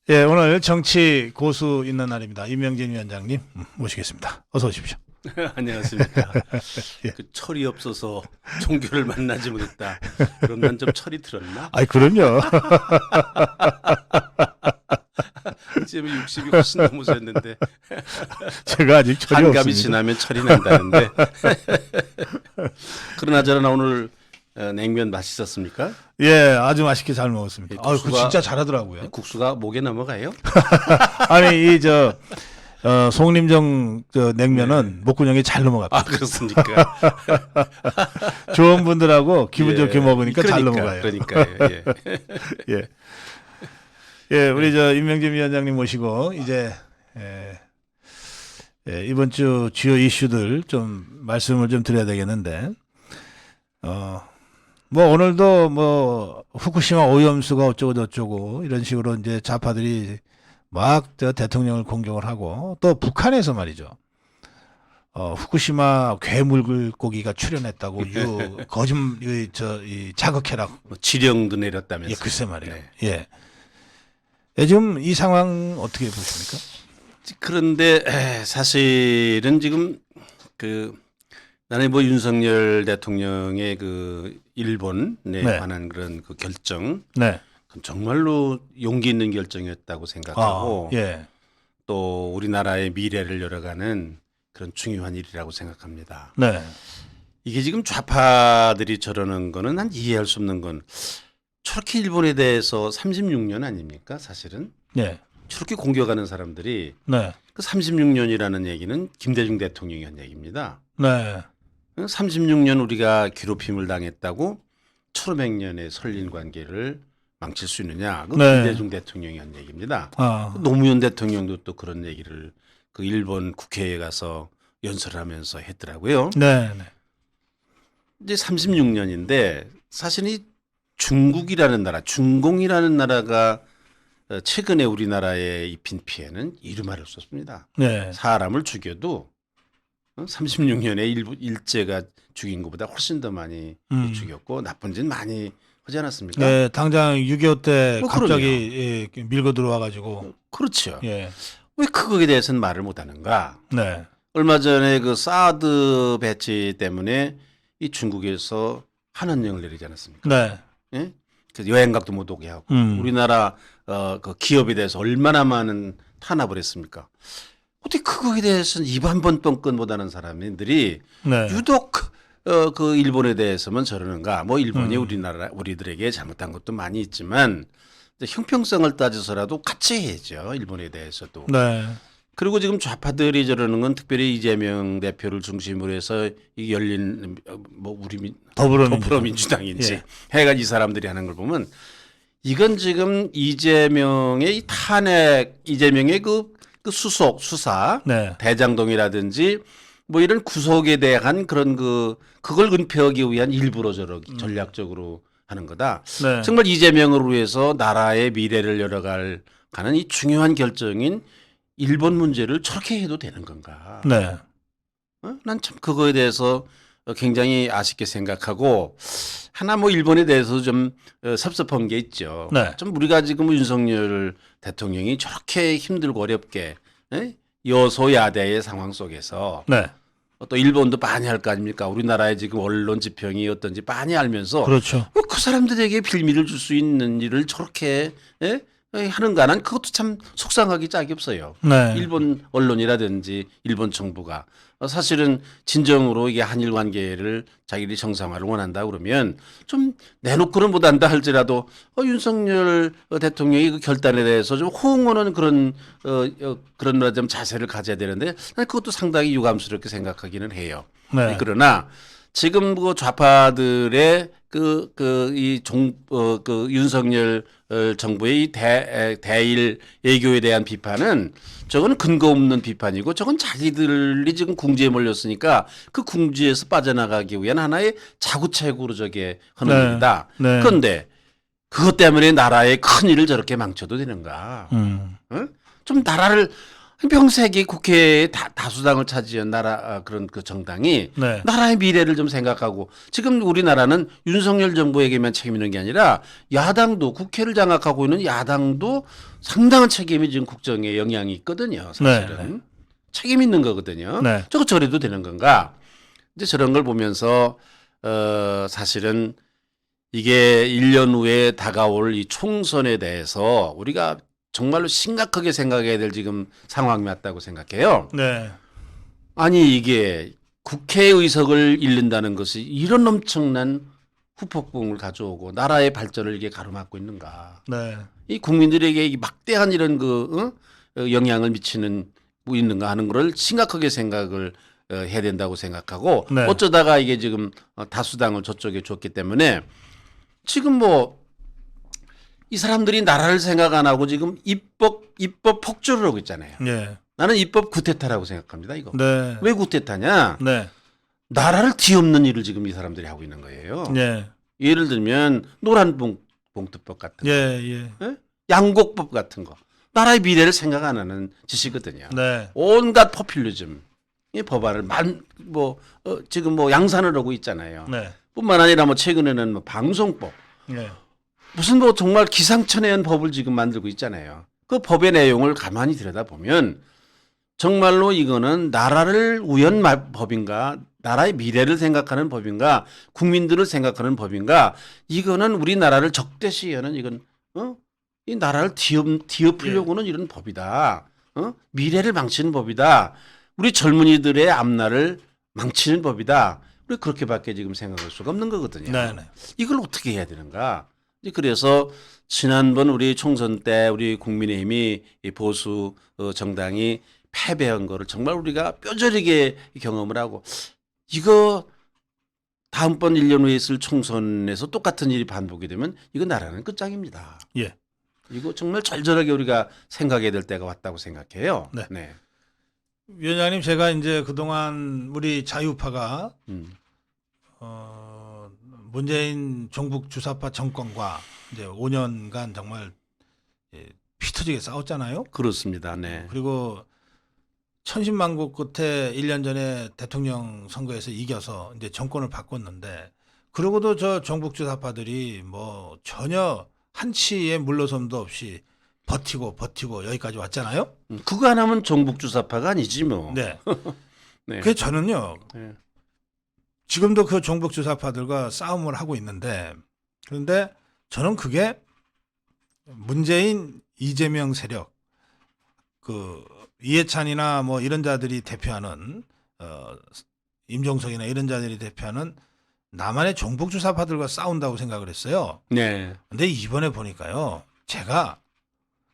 예, 오늘 정치 고수 있는 날입니다. 임명진 위원장님 모시겠습니다. 어서 오십시오. 안녕하십니까. 예. 그 철이 없어서 종교를 만나지 못했다. 그럼 난 좀 철이 들었나? 아이, 그럼요. 지금 60이 훨씬 넘어졌는데 제가 아직 철이 한갑이 없습니다. 지나면 철이 난다는데. 그러나저나 오늘 냉면 맛있었습니까? 예, 아주 맛있게 잘 먹었습니다. 예, 아, 그 진짜 잘하더라고요. 국수가 목에 넘어가요? 아니, 송림정 냉면은 목구멍에 잘 넘어갑니다. 아, 그렇습니까? 좋은 분들하고 기분 예, 좋게 먹으니까 잘 넘어가요. 그러니까요. 예. 예. 예, 우리 임명진 위원장님 모시고 이제 이번 주 주요 이슈들 좀 말씀을 좀 드려야 되겠는데, 뭐 오늘도 뭐 후쿠시마 오염수가 어쩌고 저쩌고 이런 식으로 이제 좌파들이 막 대통령을 공격을 하고, 또 북한에서 말이죠. 후쿠시마 괴물고기가 출현했다고 이 자극해라. 뭐 지령도 내렸다면서. 예, 글쎄 말이에요. 네. 예. 지금 이 상황 어떻게 보십니까? 그런데 사실은 지금 나는 뭐 윤석열 대통령의 그 일본에 네. 관한 그런 그 결정, 네. 그건 정말로 용기 있는 결정이었다고 생각하고, 예. 또 우리나라의 미래를 열어가는 그런 중요한 일이라고 생각합니다. 네. 이게 지금 좌파들이 저러는 거는 난 이해할 수 없는 건, 저렇게 일본에 대해서 36년 아닙니까? 사실은 네. 저렇게 공격하는 사람들이, 네. 그 36년이라는 얘기는 김대중 대통령이 한 얘기입니다. 네. 36년 우리가 괴롭힘을 당했다고 1500년의 설린 관계를 망칠 수 있느냐? 그 네. 김대중 대통령이 한 얘기입니다. 아. 노무현 대통령도 또 그런 얘기를 그 일본 국회에 가서 연설하면서 했더라고요. 네. 네. 이제 36년인데 사실 이 중국이라는 나라, 중공이라는 나라가 최근에 우리나라에 입힌 피해는 이루말할 수 없습니다. 네. 사람을 죽여도 36년에 일제가 죽인 것보다 훨씬 더 많이 죽였고 나쁜 짓 많이 하지 않았습니까? 네, 당장 6.25 때 뭐 갑자기 밀고 들어와 가지고. 그렇죠. 예. 왜 그거에 대해서는 말을 못 하는가? 네. 얼마 전에 그 사드 배치 때문에 이 중국에서 한한령을 내리지 않았습니까? 네. 예? 그 여행각도 못 오게 하고 우리나라 그 기업에 대해서 얼마나 많은 탄압을 했습니까? 어떻게 그거에 대해서는 입 한 번 뻥끗 못하는 사람들이 네. 유독 그 일본에 대해서만 저러는가? 뭐 일본이 우리들에게 잘못한 것도 많이 있지만 형평성을 따져서라도 같이 해야죠. 일본에 대해서도. 네. 그리고 지금 좌파들이 저러는 건 특별히 이재명 대표를 중심으로 해서 이 열린 뭐 우리 더불어민주당인지 예. 해가 이 사람들이 하는 걸 보면 이건 지금 이재명의 이 탄핵, 이재명의 그 수속 수사, 네. 대장동이라든지 뭐 이런 구속에 대한 그런 그걸 은폐하기 위한 일부러 전략적으로 하는 거다. 네. 정말 이재명을 위해서 나라의 미래를 열어가는 이 중요한 결정인 일본 문제를 저렇게 해도 되는 건가? 네. 난 참 그거에 대해서 굉장히 아쉽게 생각하고 하나 뭐 일본에 대해서 좀 섭섭한 게 있죠. 네. 좀 우리가 지금 윤석열 대통령이 저렇게 힘들고 어렵게 여소야대의 상황 속에서 네. 또 일본도 많이 할 거 아닙니까? 우리나라의 지금 언론 지평이 어떤지 많이 알면서 그렇죠. 그 사람들에게 빌미를 줄 수 있는 일을 저렇게 하는가? 난 그것도 참 속상하기 짝이 없어요. 네. 일본 언론이라든지 일본 정부가 사실은 진정으로 이게 한일 관계를 자기들이 정상화를 원한다 그러면 좀 내놓고는 못한다 할지라도 윤석열 대통령이 그 결단에 대해서 좀 호응하는 그런 좀 자세를 가져야 되는데 난 그것도 상당히 유감스럽게 생각하기는 해요. 네. 그러나 지금 그 좌파들의 윤석열 정부의 이 대일 외교에 대한 비판은 저건 근거 없는 비판이고 저건 자기들이 지금 궁지에 몰렸으니까 그 궁지에서 빠져나가기 위한 하나의 자구책으로 저게 하는 네. 일이다. 네. 그런데 그것 때문에 나라의 큰 일을 저렇게 망쳐도 되는가? 어? 좀 나라를 평생이 국회에 다수당을 차지한 그런 그 정당이 네. 나라의 미래를 좀 생각하고 지금 우리나라는 윤석열 정부에게만 책임 있는 게 아니라 야당도 국회를 장악하고 있는 야당도 상당한 책임이 지금 국정에 영향이 있거든요. 사실은 네. 책임 있는 거거든요. 네. 저거 저래도 되는 건가? 이제 저런 걸 보면서 사실은 이게 1년 후에 다가올 이 총선에 대해서 우리가 정말로 심각하게 생각해야 될 지금 상황이 맞다고 생각해요. 네. 아니 이게 국회의석을 잃는다는 것이 이런 엄청난 후폭풍을 가져오고 나라의 발전을 이게 가로막고 있는가? 네. 이 국민들에게 이 막대한 이런 영향을 미치는 뭐 있는가 하는 거를 심각하게 생각을 해야 된다고 생각하고 네. 어쩌다가 이게 지금 다수당을 저쪽에 줬기 때문에 지금 뭐 이 사람들이 나라를 생각 안 하고 지금 입법 폭주를 하고 있잖아요. 예. 나는 입법 구태타라고 생각합니다. 이거 네. 왜 구태타냐? 네. 나라를 뒤엎는 일을 지금 이 사람들이 하고 있는 거예요. 예. 예를 들면 노란 봉투법 같은 거, 예. 예. 양곡법 같은 거, 나라의 미래를 생각 안 하는 짓이거든요. 네. 온갖 포퓰리즘 이 법안을 지금 뭐 양산을 하고 있잖아요. 네. 뿐만 아니라 뭐 최근에는 뭐 방송법 예. 무슨 뭐 정말 기상천외한 법을 지금 만들고 있잖아요. 그 법의 내용을 가만히 들여다보면 정말로 이거는 나라를 위한 법인가 나라의 미래를 생각하는 법인가 국민들을 생각하는 법인가 이거는 우리나라를 적대시하는 이건 이 나라를 뒤엎으려고는 이런 법이다. 미래를 망치는 법이다. 우리 젊은이들의 앞날을 망치는 법이다. 우리 그렇게밖에 지금 생각할 수가 없는 거거든요. 네네. 이걸 어떻게 해야 되는가? 그래서 지난번 우리 총선 때 우리 국민의힘이 이 보수 정당이 패배한 거를 정말 우리가 뼈저리게 경험을 하고 이거 다음번 1년 후에 있을 총선에서 똑같은 일이 반복이 되면 이거 나라는 끝장입니다. 예. 이거 정말 절절하게 우리가 생각해야 될 때가 왔다고 생각해요. 네. 위원장님 제가 이제 그동안 우리 자유파가 문재인 종북 주사파 정권과 이제 5년간 정말 피 터지게 싸웠잖아요. 그렇습니다. 네. 그리고 천신만고 끝에 1년 전에 대통령 선거에서 이겨서 이제 정권을 바꿨는데 그러고도 저 종북 주사파들이 뭐 전혀 한치의 물러섬도 없이 버티고 여기까지 왔잖아요. 그거 안 하면 종북주사파가 아니지 뭐. 네. 네. 그래서 저는요. 네. 지금도 그 종북 주사파들과 싸움을 하고 있는데 그런데 저는 그게 문재인 이재명 세력 그 이해찬이나 뭐 이런 자들이 대표하는 임종석이나 이런 자들이 대표하는 남한의 종북 주사파들과 싸운다고 생각을 했어요. 네. 근데 이번에 보니까요. 제가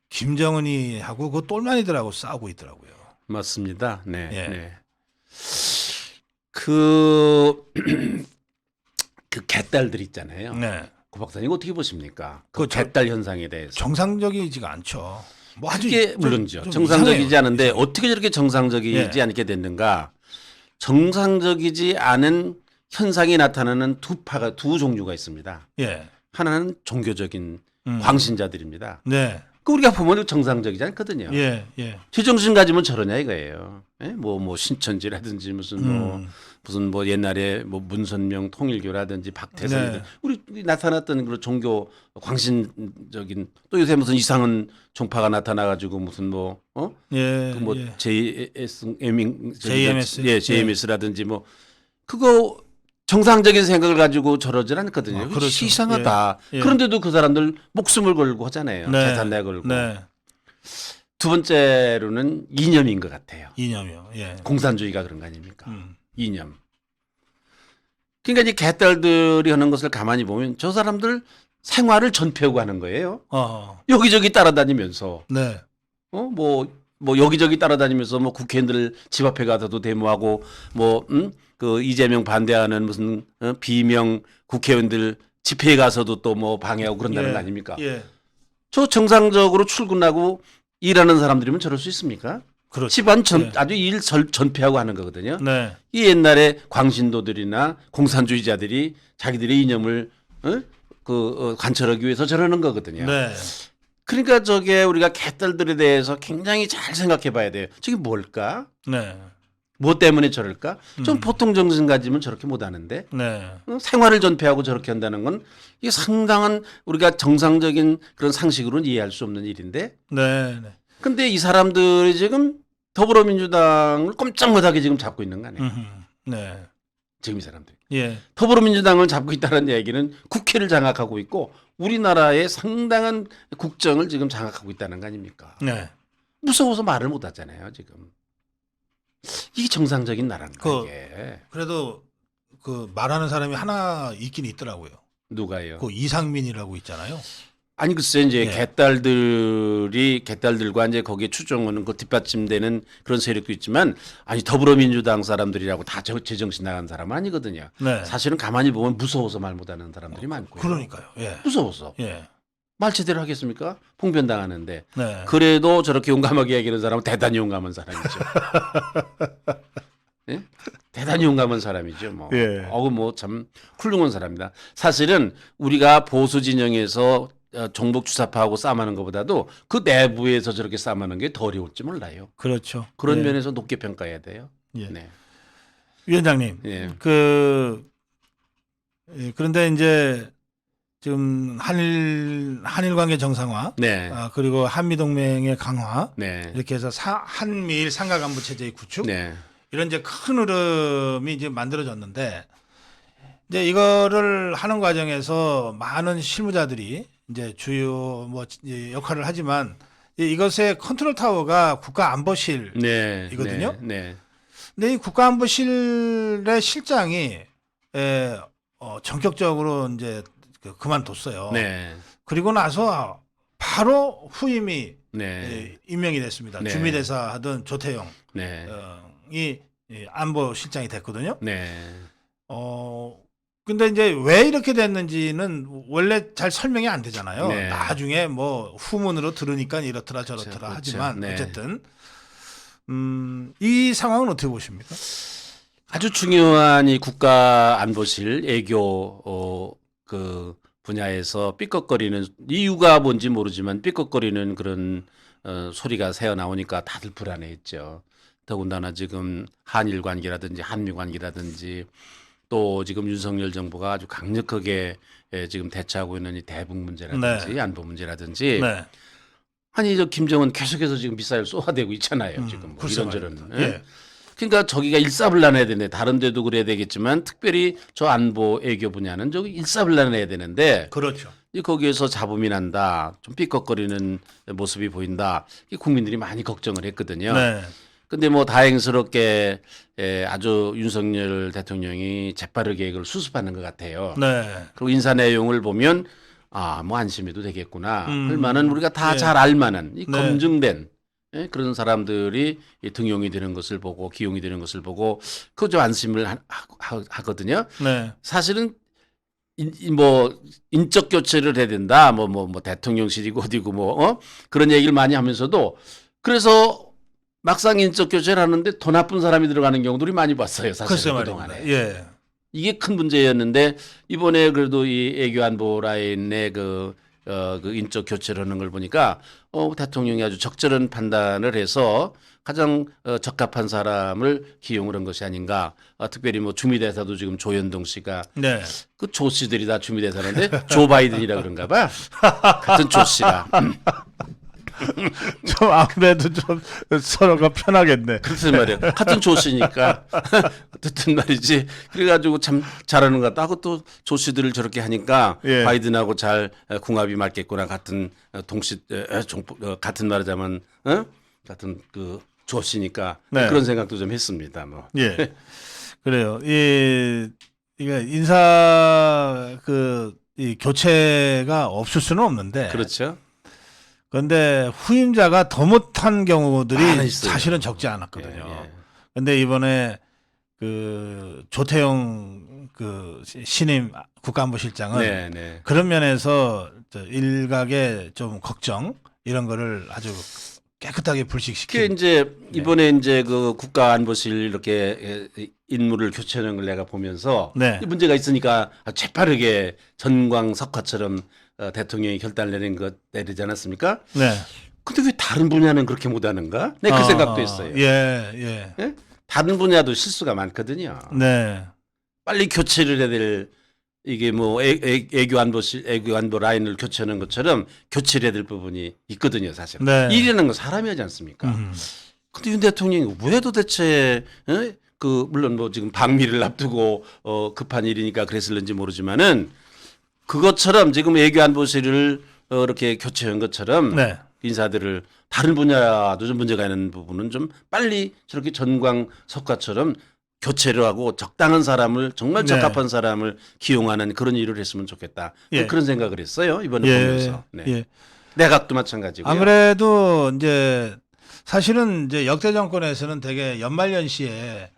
김정은이하고 그 똘마니들하고 싸우고 있더라고요. 맞습니다. 네. 예. 네. 그 개딸들 있잖아요. 네. 고 박사님 어떻게 보십니까? 그 그 개딸 현상에 대해서. 정상적이지가 않죠. 뭐 아주 그게 물론이죠. 좀 정상적이지 이상해요. 않은데 어떻게 저렇게 정상적이지 예. 않게 됐는가? 정상적이지 않은 현상이 나타나는 두 종류가 있습니다. 예. 하나는 종교적인 광신자들입니다. 네. 그 우리가 보면 정상적이지 않거든요. 예. 제정신 가지면 저러냐 이거예요. 예? 뭐 신천지라든지 무슨 뭐 옛날에 뭐 문선명 통일교라든지 박태선이든 네. 우리 나타났던 그런 종교 광신적인 또 요새 무슨 이상한 종파가 나타나가지고 무슨 예. JMS라든지 뭐 그거 정상적인 생각을 가지고 저러질 않거든요. 그렇죠. 이상하다. 예. 그런데도 그 사람들 목숨을 걸고 하잖아요. 네. 재산 내걸고. 네. 두 번째로는 이념인 것 같아요. 이념이요. 예. 공산주의가 그런 거 아닙니까? 이념. 그러니까 이 개딸들이 하는 것을 가만히 보면 저 사람들 생활을 전폐하고 하는 거예요. 여기저기 따라다니면서 네. 뭐 여기저기 따라다니면서 뭐 국회의원들 집 앞에 가서도 데모하고 그 이재명 반대하는 무슨 비명 국회의원들 집회에 가서도 또 뭐 방해하고 그런다는 거 아닙니까? 예. 저 정상적으로 출근하고 일하는 사람들이면 저럴 수 있습니까? 그렇죠. 집안 예. 아주 일 전폐하고 하는 거거든요. 네. 이 옛날에 광신도들이나 공산주의자들이 자기들의 이념을 관철하기 위해서 저러는 거거든요. 네. 그러니까 저게 우리가 개딸들에 대해서 굉장히 잘 생각해 봐야 돼요. 저게 뭘까? 네. 뭐 때문에 저럴까? 좀 보통 정신 가지면 저렇게 못 하는데 네. 생활을 전폐하고 저렇게 한다는 건 이게 상당한 우리가 정상적인 그런 상식으로는 이해할 수 없는 일인데 네. 네. 근데 이 사람들이 지금 더불어민주당을 꼼짝 못하게 지금 잡고 있는 거 아니에요. 네. 지금 이 사람들이. 예. 더불어민주당을 잡고 있다는 얘기는 국회를 장악하고 있고 우리나라의 상당한 국정을 지금 장악하고 있다는 거 아닙니까? 네. 무서워서 말을 못 하잖아요, 지금. 이게 정상적인 나라인가 이게. 그래도 그 말하는 사람이 하나 있긴 있더라고요. 누가요? 그 이상민이라고 있잖아요. 아니 글쎄 이제 예. 개딸들과 이제 거기에 추정하는 그 뒷받침되는 그런 세력도 있지만 아니 더불어민주당 사람들이라고 다 제정신 나간 사람은 아니거든요. 네. 사실은 가만히 보면 무서워서 말 못하는 사람들이 많고요. 그러니까요. 예. 무서워서 예. 말 제대로 하겠습니까? 봉변당하는데 네. 그래도 저렇게 용감하게 얘기하는 사람은 대단히 용감한 사람이죠. 예? 대단히 용감한 사람이죠. 뭐. 예. 뭐참 훌륭한 사람입니다. 사실은 우리가 보수 진영에서 정복 주사파하고 싸움하는 것보다도 그 내부에서 저렇게 싸움하는 게 더 어려울지 몰라요. 그렇죠. 그런 예. 면에서 높게 평가해야 돼요. 예. 네. 위원장님. 예. 그런데 이제 지금 한일 관계 정상화, 네. 그리고 한미 동맹의 강화, 네. 이렇게 해서 한미일 삼각안보 체제의 구축, 네. 이런 이제 큰 흐름이 이제 만들어졌는데, 이제 이거를 하는 과정에서 많은 실무자들이 이제 주요 뭐 이제 역할을 하지만 이것의 컨트롤 타워가 국가안보실이거든요. 네. 네. 근데 이 국가안보실의 실장이 전격적으로 이제 그만뒀어요. 네. 그리고 나서 바로 후임이 네. 임명이 됐습니다. 네. 주미대사 하던 조태영이 네. 안보실장이 됐거든요. 네. 근데 이제 왜 이렇게 됐는지는 원래 잘 설명이 안 되잖아요. 네. 나중에 뭐 후문으로 들으니까 이렇더라 저렇더라 그렇죠. 하지만 네. 어쨌든 이 상황은 어떻게 보십니까? 아주 중요한 이 국가안보실 애교 그 분야에서 삐걱거리는 이유가 뭔지 모르지만 삐걱거리는 그런 소리가 새어 나오니까 다들 불안해했죠. 더군다나 지금 한일 관계라든지 한미 관계라든지 또 지금 윤석열 정부가 아주 강력하게 지금 대처하고 있는 이 대북 문제라든지 네. 안보 문제라든지 네. 아니 저 김정은 계속해서 지금 미사일 쏘아대고 있잖아요. 지금 뭐 글쎄 이런저런. 말입니다. 예. 그러니까 저기가 일사불란해야 되는데 다른 데도 그래야 되겠지만 특별히 저 안보 애교 분야는 저기 일사불란해야 되는데 그렇죠. 거기에서 잡음이 난다. 좀 삐걱거리는 모습이 보인다. 국민들이 많이 걱정을 했거든요. 네. 근데 뭐 다행스럽게 아주 윤석열 대통령이 재빠르게 이걸 수습하는 것 같아요. 네. 그리고 인사 내용을 보면 뭐 안심해도 되겠구나. 할 만한 우리가 다 예. 잘 알만한 이 네. 검증된 그런 사람들이 등용이 되는 것을 보고 기용이 되는 것을 보고 그거 좀 안심을 하거든요. 네. 사실은 뭐 인적 교체를 해야 된다. 뭐 대통령실이고 어디고 그런 얘기를 많이 하면서도 그래서 막상 인적 교체를 하는데 더 나쁜 사람이 들어가는 경우들이 많이 봤어요. 글쎄 사실은 말입니다. 그동안에. 예. 이게 큰 문제였는데 이번에 그래도 이 애교 안보 라인의 그 인적 교체를 하는 걸 보니까 대통령이 아주 적절한 판단을 해서 가장 적합한 사람을 기용을 한 것이 아닌가. 특별히 뭐 주미대사도 지금 조현동 씨가 네. 그 조 씨들이 다 주미대사인데 조 바이든이라 그런가 봐. 같은 조 씨라. 좀 아무래도 좀 서로가 편하겠네. 글쎄 말이야. 같은 조 씨니까. 어쨌든 말이지. 그래가지고 참 잘하는 것 같다. 하고 또 조 씨들을 저렇게 하니까 예. 바이든하고 잘 궁합이 맞겠구나. 같은 같은 말하자면 같은 그 조 씨니까 네. 그런 생각도 좀 했습니다. 뭐. 예. 그래요. 이게 인사 이 교체가 없을 수는 없는데. 그렇죠. 그런데 후임자가 더 못한 경우들이 많이 있어요. 사실은 적지 않았거든요. 예, 예. 근데 이번에 그 조태용 신임 국가안보실장은 네, 네. 그런 면에서 일각의 좀 걱정 이런 거를 아주 깨끗하게 그게 불식시킨. 이제 이번에 이제 그 국가안보실 이렇게 인물을 교체하는 걸 내가 보면서 네. 이 문제가 있으니까 재빠르게 전광석화처럼 대통령이 결단을 내리지 않았습니까? 네. 근데 왜 다른 분야는 그렇게 못하는가? 네, 그 생각도 했어요. 예. 예? 다른 분야도 실수가 많거든요. 네. 빨리 교체를 해야 될 이게 뭐 애교안보 라인을 교체하는 것처럼 교체를 해야 될 부분이 있거든요, 사실. 네. 일이라는 건 사람이 하지 않습니까? 근데 윤 대통령이 왜 도대체 물론 뭐 지금 방미를 앞두고 급한 일이니까 그랬을는지 모르지만은 그것처럼 지금 애교안보실을 이렇게 교체한 것처럼 네. 인사들을 다른 분야도 좀 문제가 있는 부분은 좀 빨리 저렇게 전광석과처럼 교체를 하고 적당한 사람을 정말 네. 적합한 사람을 기용하는 그런 일을 했으면 좋겠다. 예. 그런 생각을 했어요. 이번에 보면서. 네. 예. 내각도 마찬가지고요. 아무래도 이제 사실은 이제 역대 정권에서는 되게 연말연시에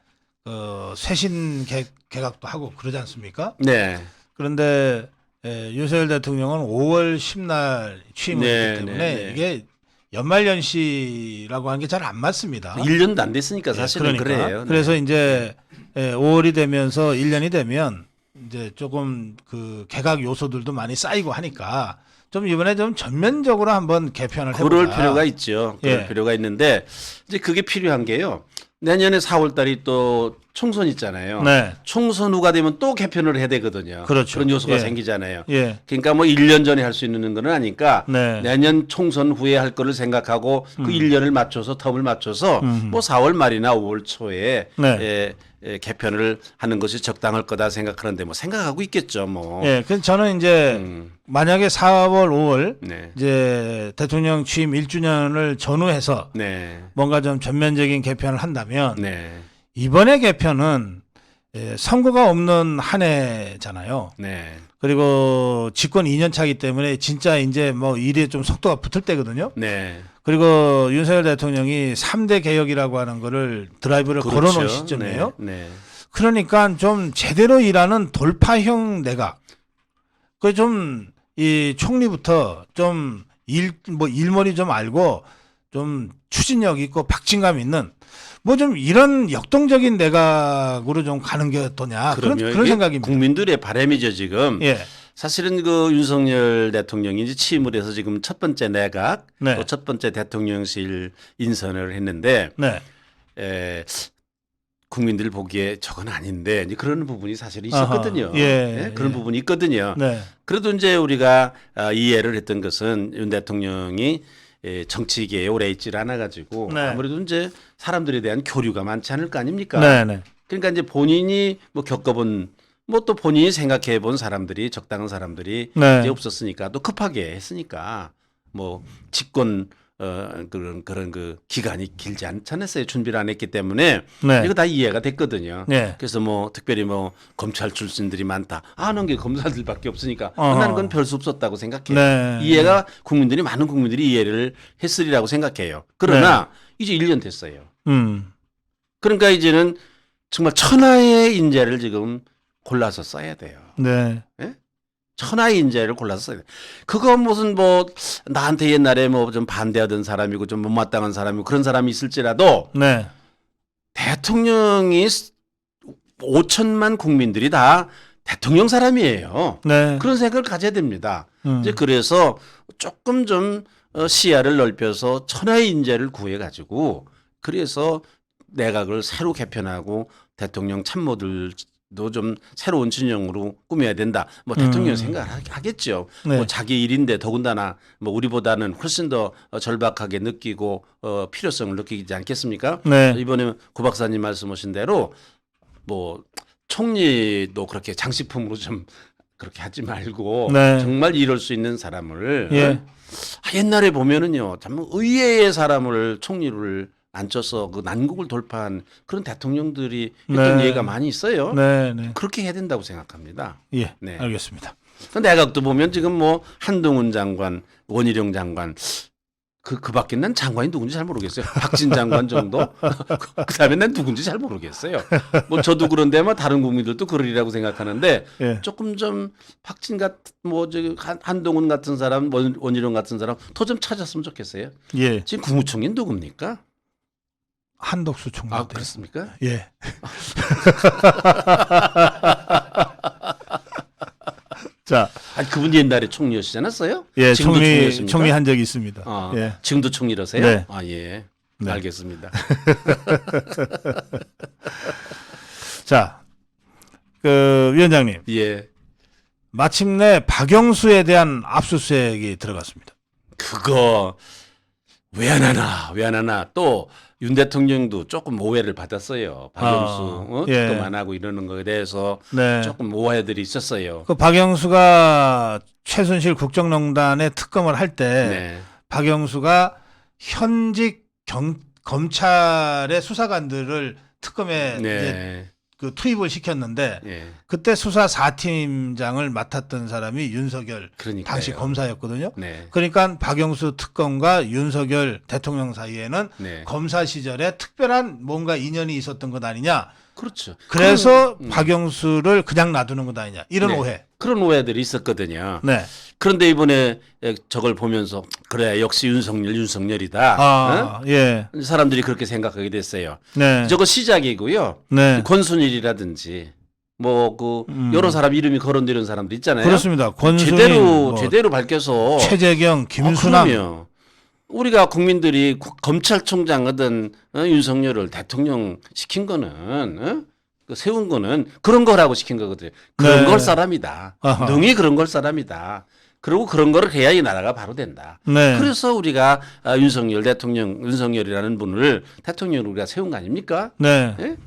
쇄신 개각도 하고 그러지 않습니까? 네. 그런데 윤석열 대통령은 5월 10날 취임을 네, 했기 때문에 네, 네. 이게 연말연시라고 하는 게 잘 안 맞습니다. 1년도 안 됐으니까 사실은 그래요. 네. 그래서 이제 5월이 되면서 1년이 되면 이제 조금 그 개각 요소들도 많이 쌓이고 하니까 좀 이번에 좀 전면적으로 한번 개편을 해보자. 그럴 필요가 있죠. 그럴 예. 필요가 있는데 이제 그게 필요한 게요. 내년에 4월 달이 또 총선 있잖아요. 네. 총선 후가 되면 또 개편을 해야 되거든요. 그렇죠. 그런 요소가 예. 생기잖아요. 예. 그러니까 뭐 1년 전에 할 수 있는 건 아니까 네. 내년 총선 후에 할 거를 생각하고 그 1년을 맞춰서 텀을 맞춰서 뭐 4월 말이나 5월 초에 네. 개편을 하는 것이 적당할 거다 생각하는데 뭐 생각하고 있겠죠. 뭐. 예. 그래서 저는 이제 만약에 4월, 5월 네. 이제 대통령 취임 1주년을 전후해서 네. 뭔가 좀 전면적인 개편을 한다면 네. 이번에 개편은 선거가 없는 한 해잖아요. 네. 그리고 집권 2년 차이기 때문에 진짜 이제 뭐 일에 좀 속도가 붙을 때거든요. 네. 그리고 윤석열 대통령이 3대 개혁이라고 하는 거를 드라이브를 그렇죠. 걸어놓은 시점이에요. 네. 네. 그러니까 좀 제대로 일하는 돌파형 내각. 그 좀 이 총리부터 좀 일머리 좀 알고 좀 추진력 있고 박진감 있는 뭐 좀 이런 역동적인 내각으로 좀 가는 게 어떠냐 그런 이게 생각입니다. 국민들의 바람이죠 지금. 예. 사실은 그 윤석열 대통령이 이제 취임을 해서 지금 첫 번째 내각, 네. 또 첫 번째 대통령실 인선을 했는데 네. 국민들 보기에 저건 아닌데 이제 그런 부분이 사실 있었거든요. 아하. 예. 그런 예. 부분이 있거든요. 네. 그래도 이제 우리가 이해를 했던 것은 윤 대통령이 정치계에 오래 있질 않아 가지고 네. 아무래도 이제 사람들에 대한 교류가 많지 않을 거 아닙니까? 네. 네. 그러니까 이제 본인이 뭐 겪어본 뭐 또 본인이 생각해 본 사람들이 적당한 사람들이 네. 이제 없었으니까 또 급하게 했으니까 뭐 집권 그런 그 기간이 길지 않잖았어요. 준비를 안 했기 때문에 네. 이거 다 이해가 됐거든요. 네. 그래서 뭐 특별히 뭐 검찰 출신들이 많다. 아는 게 검사들밖에 없으니까 어허. 나는 그건 별 수 없었다고 생각해요. 네. 이해가 많은 국민들이 이해를 했으리라고 생각해요. 그러나 이제 1년 됐어요. 그러니까 이제는 정말 천하의 인재를 지금 골라서 써야 돼요. 네. 예? 천하의 인재를 골라서 써야 돼. 그거 무슨 뭐 나한테 옛날에 뭐 좀 반대하던 사람이고 좀 못마땅한 사람이고 그런 사람이 있을지라도 네. 대통령이 5천만 국민들이 다 대통령 사람이에요. 네. 그런 생각을 가져야 됩니다. 이제 그래서 조금 좀 시야를 넓혀서 천하의 인재를 구해 가지고 그래서 내각을 새로 개편하고 대통령 참모들도 좀 새로운 진영으로 꾸며야 된다. 뭐 대통령 생각하겠죠. 네. 뭐 자기 일인데 더군다나 뭐 우리보다는 훨씬 더 절박하게 느끼고 필요성을 느끼지 않겠습니까? 네. 이번에 고 박사님 말씀하신 대로 뭐 총리도 그렇게 장식품으로 좀 그렇게 하지 말고 네. 정말 이럴 수 있는 사람을 예. 옛날에 보면은요 참 의외의 사람을 총리를 앉혀서 그 난국을 돌파한 그런 대통령들이 했던 네. 예가 많이 있어요. 네. 네. 그렇게 해야 된다고 생각합니다. 예. 네. 알겠습니다. 내각도 보면 지금 뭐 한동훈 장관, 원희룡 장관 그 밖에 난 장관이 누군지 잘 모르겠어요. 박진 장관 정도. 그다음에 난 누군지 잘 모르겠어요. 뭐 저도 그런데 뭐 다른 국민들도 그러리라고 생각하는데 예. 조금 좀 박진 뭐 저기 한동훈 같은 사람, 원희룡 같은 사람 더 좀 찾았으면 좋겠어요. 예. 지금 국무총리 누굽니까? 한덕수 총리. 아 그렇습니까? 예. 자, 아니 그분이 옛날에 총리였지 않았어요? 예, 지금도 총리였습니까? 총리 한 적이 있습니다. 아, 예. 지금도 총리라세요? 네. 아 예. 네. 알겠습니다. 자, 그 위원장님, 예. 마침내 박영수에 대한 압수수색이 들어갔습니다. 그거 왜 안 하나 왜 안 하나 또 윤 대통령도 조금 오해를 받았어요. 박영수 예. 특검 안 하고 이러는 거에 대해서 네. 조금 오해들이 있었어요. 그 박영수가 최순실 국정농단에 특검을 할 때 네. 박영수가 현직 검찰의 수사관들을 특검에 이제 네. 그 투입을 시켰는데 예. 그때 수사 4팀장을 맡았던 사람이 윤석열 그러니까요. 당시 검사였거든요. 네. 그러니까 박영수 특검과 윤석열 대통령 사이에는 네. 검사 시절에 특별한 뭔가 인연이 있었던 것 아니냐. 그렇죠. 그래서 그런, 박영수를 그냥 놔두는 것 아니냐. 이런 네. 오해. 그런 오해들이 있었거든요. 네. 그런데 이번에 저걸 보면서 그래 역시 윤석열이다. 아, 예. 어? 사람들이 그렇게 생각하게 됐어요. 네. 저거 시작이고요. 네. 권순일이라든지 뭐 그 여러 사람 이름이 거론되는 사람들 있잖아요. 그렇습니다. 권순일, 제대로 밝혀서 최재경, 김순남. 그럼요. 우리가 국민들이 검찰총장하던 윤석열을 대통령 시킨 거는 그 세운 거는 그런 거라고 시킨 거거든요. 그런 네. 걸 사람이다. 아하. 능히 그런 걸 사람이다. 그리고 그런 거를 해야 이 나라가 바로 된다. 네. 그래서 우리가 윤석열 대통령, 윤석열이라는 분을 대통령으로 우리가 세운 거 아닙니까? 네. 예?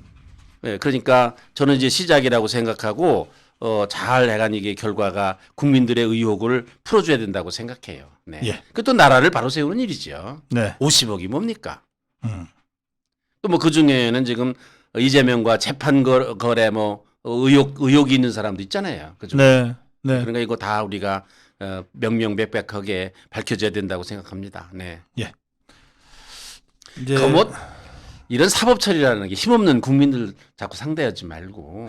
네, 그러니까 저는 이제 시작이라고 생각하고 잘 해간 이게 결과가 국민들의 의혹을 풀어줘야 된다고 생각해요. 네. 예. 그또 나라를 바로 세우는 일이죠. 네. 50억이 뭡니까? 음. 또 뭐 그 중에는 지금 이재명과 재판 거래 뭐 의혹이 있는 사람도 있잖아요. 그죠? 네. 네. 그러니까 이거 다 우리가 명명백백하게 밝혀져야 된다고 생각합니다. 네. 예. 이제 뭐 이런 사법 처리라는 게 힘없는 국민들 자꾸 상대하지 말고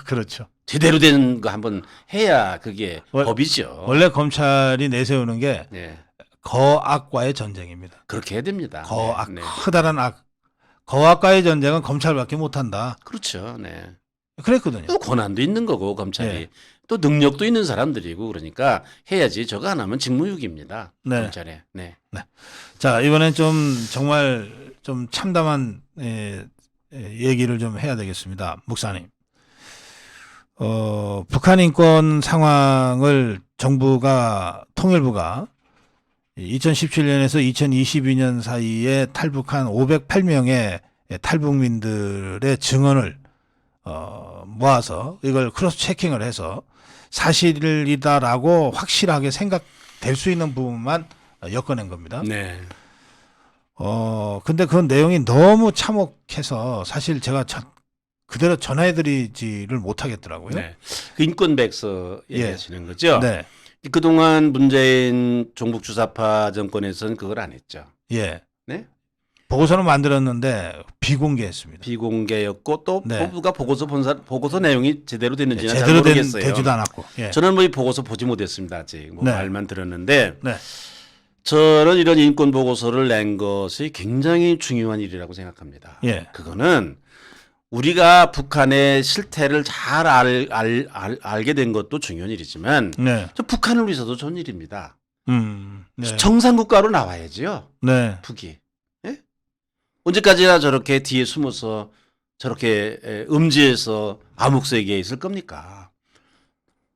그렇죠. 제대로 된 거 한번 해야 그게 원- 법이죠. 원래 검찰이 내세우는 게 네. 거악과의 전쟁입니다. 그렇게 해야 됩니다. 거악, 네. 네. 커다란 악. 거악과의 전쟁은 검찰밖에 못한다. 그렇죠. 네. 그랬거든요. 또 권한도 있는 거고 검찰이 네. 또 능력도 있는 사람들이고 그러니까 해야지. 저거 안 하면 직무유기입니다. 네. 검찰에. 네. 자, 이번엔 좀 정말 좀 참담한 얘기를 좀 해야 되겠습니다. 목사님. 북한 인권 상황을 정부가, 통일부가 2017년에서 2022년 사이에 탈북한 508명의 탈북민들의 증언을 모아서 이걸 크로스 체킹을 해서 사실이다라고 확실하게 생각될 수 있는 부분만 엮어낸 겁니다. 네. 근데 그 내용이 너무 참혹해서 사실 제가 그대로 전해드리지를 못하겠더라고요. 네. 그 인권백서 예. 얘기하시는 거죠? 네. 그동안 문재인 종북주사파 정권에서는 그걸 안 했죠. 예. 네? 보고서는 만들었는데 비공개했습니다. 비공개였고 또 네. 법부가 보고서 내용이 제대로 됐는지는 잘 제대로 모르겠어요. 되지도 않았고. 예. 저는 뭐 이 보고서 보지 못했습니다. 아직 뭐 네. 말만 들었는데 네. 저는 이런 인권 보고서를 낸 것이 굉장히 중요한 일이라고 생각합니다. 예. 그거는 우리가 북한의 실태를 잘 알게 된 것도 중요한 일이지만 네. 저 북한을 위해서도 좋은 일입니다. 네. 정상국가로 나와야죠. 네. 북이. 예? 언제까지나 저렇게 뒤에 숨어서 저렇게 음지에서 암흑세계에 있을 겁니까?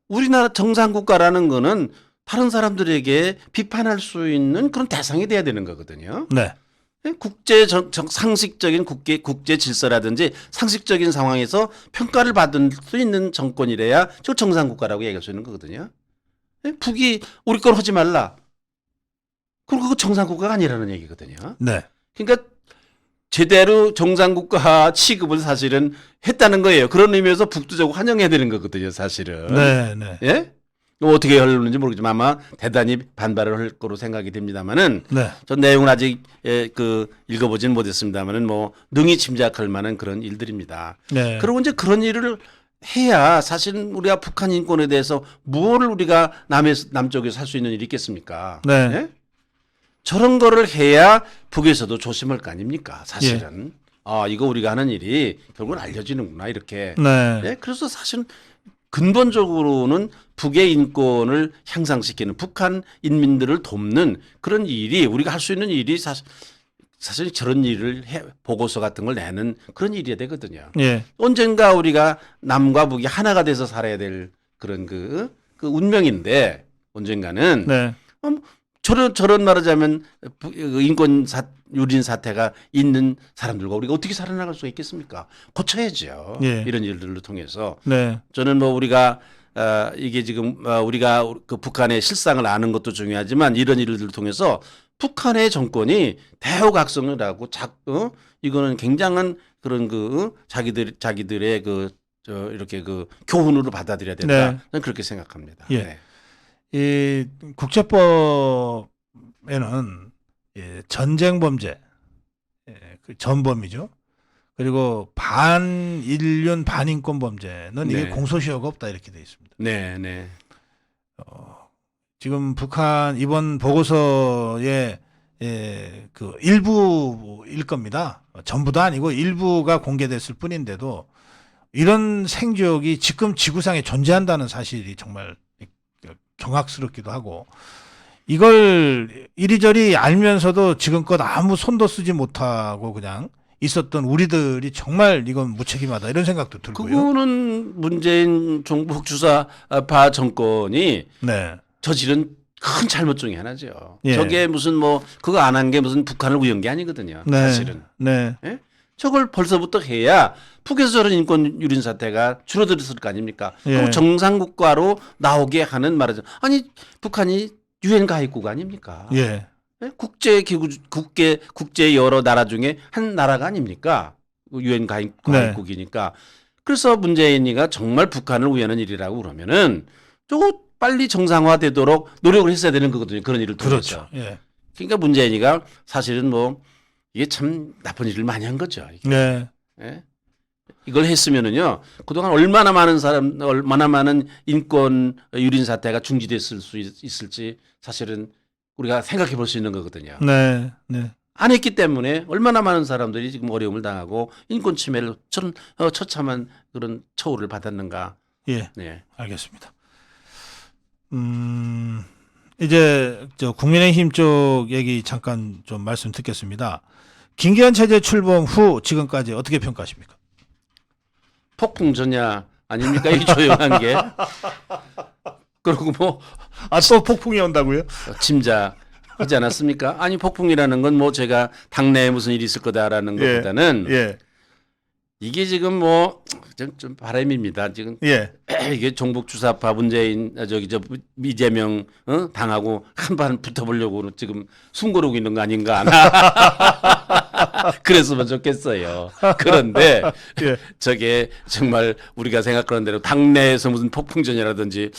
우리나라 정상국가라는 거는 다른 사람들에게 비판할 수 있는 그런 대상이 돼야 되는 거거든요. 네. 국제 상식적인 국제 질서라든지 상식적인 상황에서 평가를 받을 수 있는 정권이래야 저 정상국가라고 얘기할 수 있는 거거든요. 북이 우리 걸 하지 말라. 그럼 그거 정상국가가 아니라는 얘기거든요. 네. 그러니까 제대로 정상국가 취급을 사실은 했다는 거예요. 그런 의미에서 북도 저거 환영해야 되는 거거든요, 사실은. 네. 네. 예? 어떻게 하려는지 모르겠지만 아마 대단히 반발을 할 거로 생각이 됩니다만은 네. 전 내용은 아직 읽어보지는 못했습니다만은 뭐 능히 짐작할 만한 그런 일들입니다. 네. 그리고 이제 그런 일을 해야 사실은 우리가 북한 인권에 대해서 무엇을 우리가 남쪽에서 할 수 있는 일이 있겠습니까? 네. 예? 저런 거를 해야 북에서도 조심할 거 아닙니까? 사실은. 아, 이거 우리가 하는 일이 결국은 알려지는구나 이렇게. 네. 예? 그래서 사실은 근본적으로는 북의 인권을 향상시키는 북한 인민들을 돕는 그런 일이 우리가 할 수 있는 일이 사실 저런 일을 보고서 같은 걸 내는 그런 일이어야 되거든요. 예. 언젠가 우리가 남과 북이 하나가 돼서 살아야 될 그런 그 운명인데 언젠가는 네. 저런 말하자면 인권 유린 사태가 있는 사람들과 우리가 어떻게 살아나갈 수가 있겠습니까? 고쳐야죠. 예. 이런 일들을 통해서 네. 저는 뭐 우리가 이게 지금 우리가 그 북한의 실상을 아는 것도 중요하지만 이런 일들을 통해서 북한의 정권이 대우각성을 하고 이거는 굉장한 그런 자기들의 이렇게 교훈으로 받아들여야 된다. 네. 저는 그렇게 생각합니다. 예. 네. 이 국제법에는 전쟁 범죄, 그 전범이죠. 그리고 반인륜 반인권 범죄는 이게 네. 공소시효가 없다 이렇게 돼 있습니다. 네, 네. 지금 북한 이번 보고서의 그 일부일 겁니다. 전부도 아니고 일부가 공개됐을 뿐인데도 이런 생족이 지금 지구상에 존재한다는 사실이 정말 경악스럽기도 하고 이걸 이리저리 알면서도 지금껏 아무 손도 쓰지 못하고 그냥 있었던 우리들이 정말 이건 무책임하다 이런 생각도 들고요. 그거는 문재인 정부 주사파 정권이 네. 저지른 큰 잘못 중에 하나죠. 예. 저게 무슨 뭐 그거 안 한 게 무슨 북한을 위한 게 아니거든요. 네. 사실은. 네. 예? 저걸 벌써부터 해야 북에서 저런 인권 유린 사태가 줄어들었을 거 아닙니까? 예. 그럼 정상 국가로 나오게 하는 말이죠. 아니 북한이 유엔 가입국 아닙니까? 예. 예? 국제 여러 나라 중에 한 나라가 아닙니까? 유엔 가입국이니까. 그래서 문재인이가 정말 북한을 위하는 일이라고 그러면은 저거 빨리 정상화되도록 노력을 했어야 되는 거거든요. 그런 일을 통해서. 그렇죠. 예. 그러니까 문재인이가 사실은 뭐 이게 참 나쁜 일을 많이 한 거죠. 이게. 네. 예? 이걸 했으면은요 그동안 얼마나 많은 인권 유린 사태가 중지됐을 수 있을지 사실은 우리가 생각해 볼 수 있는 거거든요. 네. 네. 안 했기 때문에 얼마나 많은 사람들이 지금 어려움을 당하고 인권 침해를 처참한 그런 처우를 받았는가. 예. 네. 알겠습니다. 이제 저 국민의힘 쪽 얘기 잠깐 좀 말씀 듣겠습니다. 김기현 체제 출범 후 지금까지 어떻게 평가하십니까? 폭풍 전야 아닙니까? 이 조용한 게. 그리고 뭐 또 폭풍이 온다고요? 짐작하지 않았습니까? 아니 폭풍이라는 건 뭐 제가 당내에 무슨 일이 있을 거다라는 것보다는 예. 이게 지금 뭐 좀 바람입니다. 지금 예. 이게 종북 주사파 문재인 이재명 당하고 한판 붙어보려고 지금 숨고르고 있는 거 아닌가? 그랬으면 좋겠어요. 그런데 예. 저게 정말 우리가 생각하는 대로 당내에서 무슨 폭풍전이라든지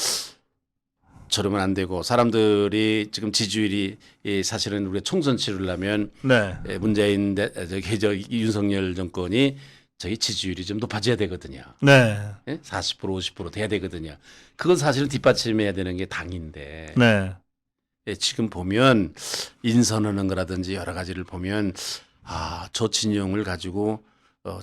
저러면 안 되고 사람들이 지금 지지율이 사실은 우리가 총선 치르려면 네. 문재인 윤석열 정권이 저희 지지율이 좀 높아져야 되거든요. 네. 40% 50% 돼야 되거든요. 그건 사실은 뒷받침해야 되는 게 당인데 네. 지금 보면 인선하는 거라든지 여러 가지를 보면 저 진영을 가지고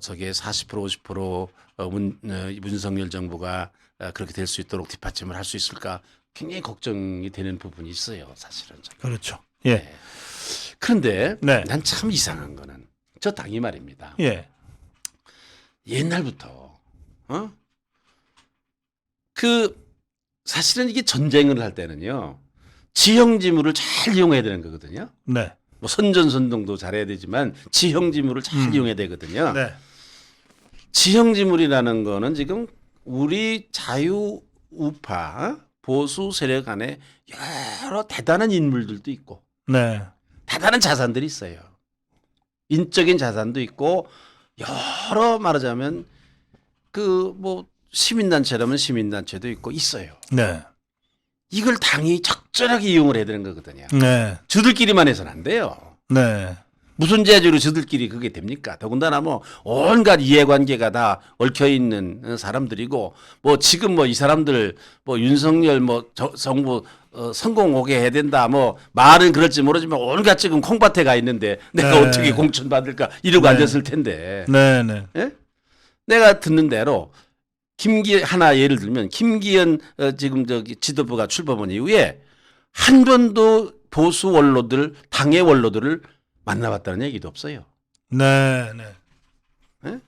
저게 40% 50% 윤석열 정부가 그렇게 될 수 있도록 뒷받침을 할 수 있을까 굉장히 걱정이 되는 부분이 있어요. 사실은. 그렇죠. 예. 네. 그런데 네. 난 참 이상한 거는 저 당이 말입니다. 예. 옛날부터 사실은 이게 전쟁을 할 때는요 지형지물을 잘 이용해야 되는 거거든요. 네. 뭐 선전선동도 잘해야 되지만 지형지물을 잘 이용해야 되거든요. 네. 지형지물이라는 거는 지금 우리 자유우파 보수 세력 안에 여러 대단한 인물들도 있고 네. 대단한 자산들이 있어요. 인적인 자산도 있고 여러 말하자면 뭐 시민단체라면 시민단체도 있고 있어요. 네. 이걸 당이 적절하게 이용을 해야 되는 거거든요. 네. 저들끼리만 해서는 안 돼요. 네. 무슨 재주로 저들끼리 그게 됩니까? 더군다나 뭐 온갖 이해관계가 다 얽혀 있는 사람들이고 뭐 지금 뭐 이 사람들 뭐 윤석열 뭐 정부 성공 오게 해야 된다 뭐 말은 그럴지 모르지만 온갖 지금 콩밭에 가 있는데 내가 네. 어떻게 공천 받을까 이러고 네. 앉았을 텐데 네. 네. 예? 내가 듣는 대로 하나 예를 들면 김기현 지금 저기 지도부가 출범한 이후에 한 번도 보수 원로들 당의 원로들을 만나봤다는 얘기도 없어요. 네, 네.